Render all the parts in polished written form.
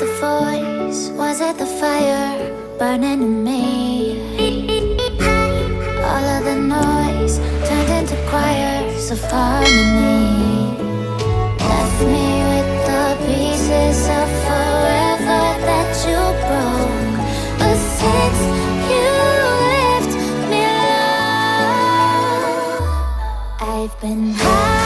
the voice? Was it the fire burning in me? All of the noise turned into choirs of harmony. Left me with the pieces of forever that you broke. But since you left me low, I've been high.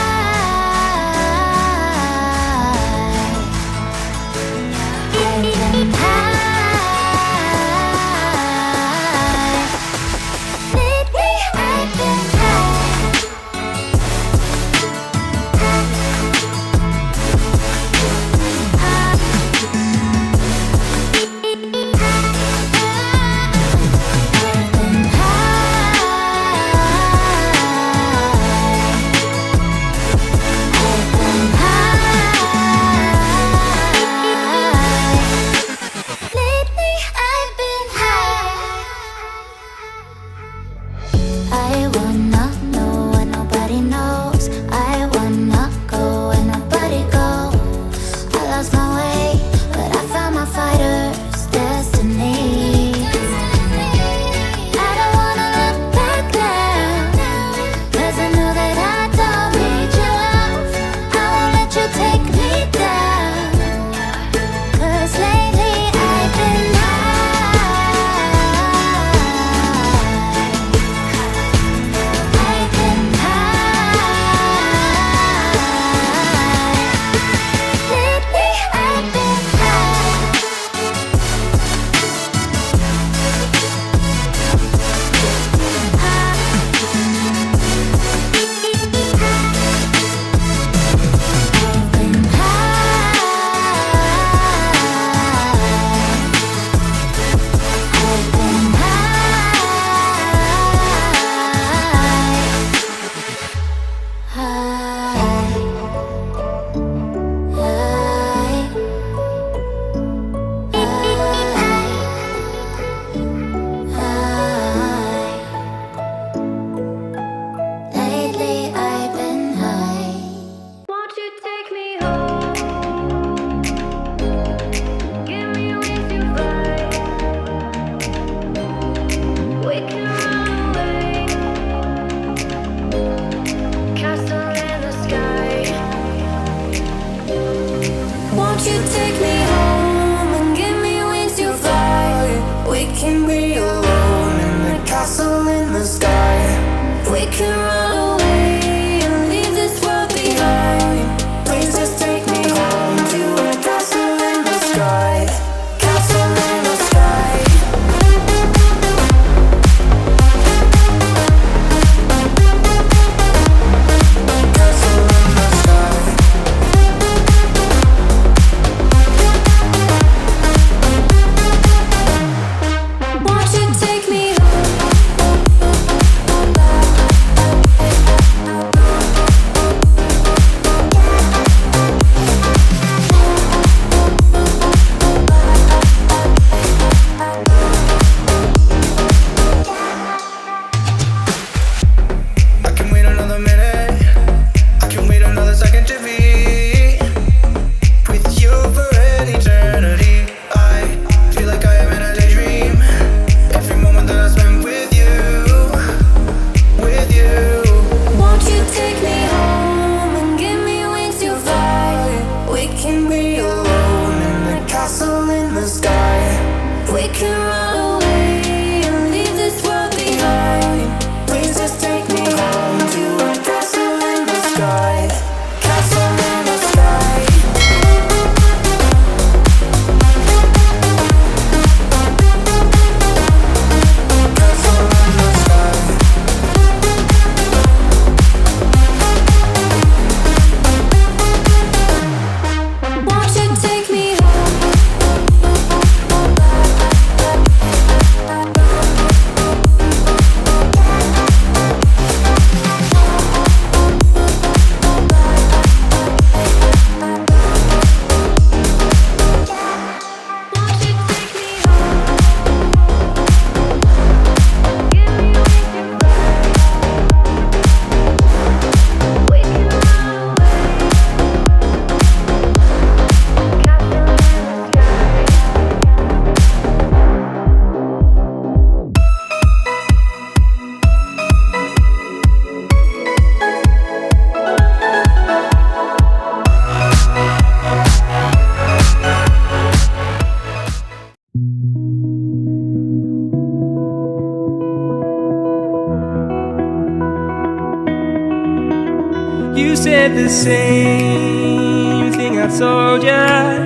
said the same thing I told ya.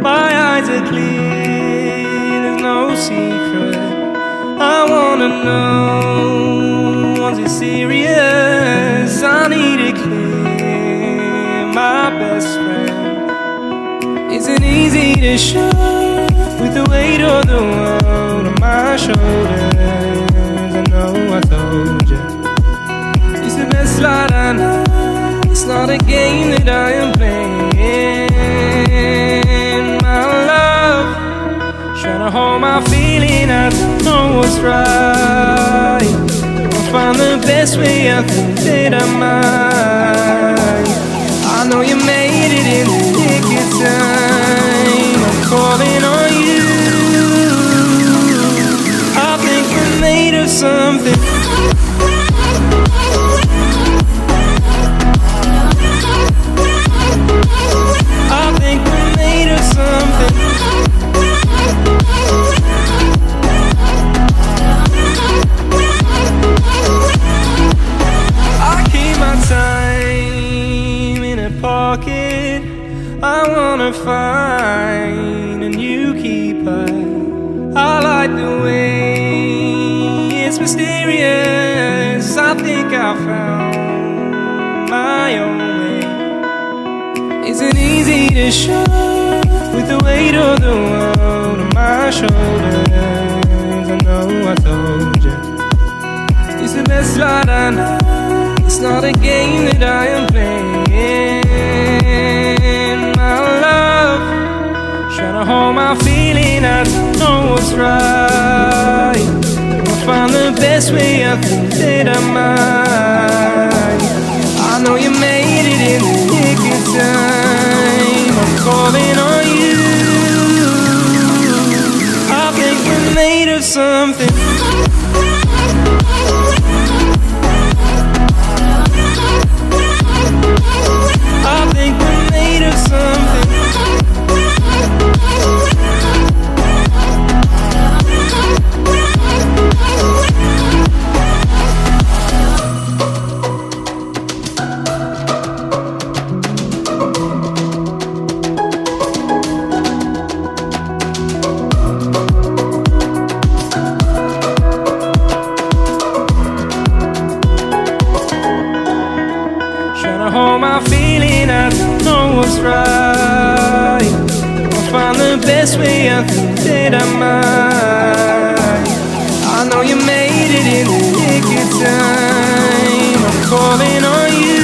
My eyes are clear, there's no secret. I wanna know, was it serious? I need it clear, my best friend. Isn't easy to show with the weight of the world on my shoulders. I know I told you, it's the best light I know. It's not a game that I am playing. My love, trying to hold my feeling, I don't know what's right. I'll find the best way, I think that I might. I know you made it in the nick of time. I'm calling on you. I think we're made of something. I think we're made of something. I keep my time in a pocket. I wanna find a new keeper. I like the way it's mysterious. I think I found my own way. Isn't easy to show with the weight of the world on my shoulders. I know I told you, it's the best light I know. It's not a game that I am playing. My love, trying to hold my feeling, I don't know what's right. I'll find the best way, I think that I might. I know you made it in the nick of time. I'm calling on you. I think we're made of something. I think we're made of something. Hold my feeling, I don't know what's right. I'll find the best way, I think that I might. I know you made it in the nick of time. I'm calling on you.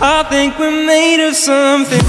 I think we're made of something.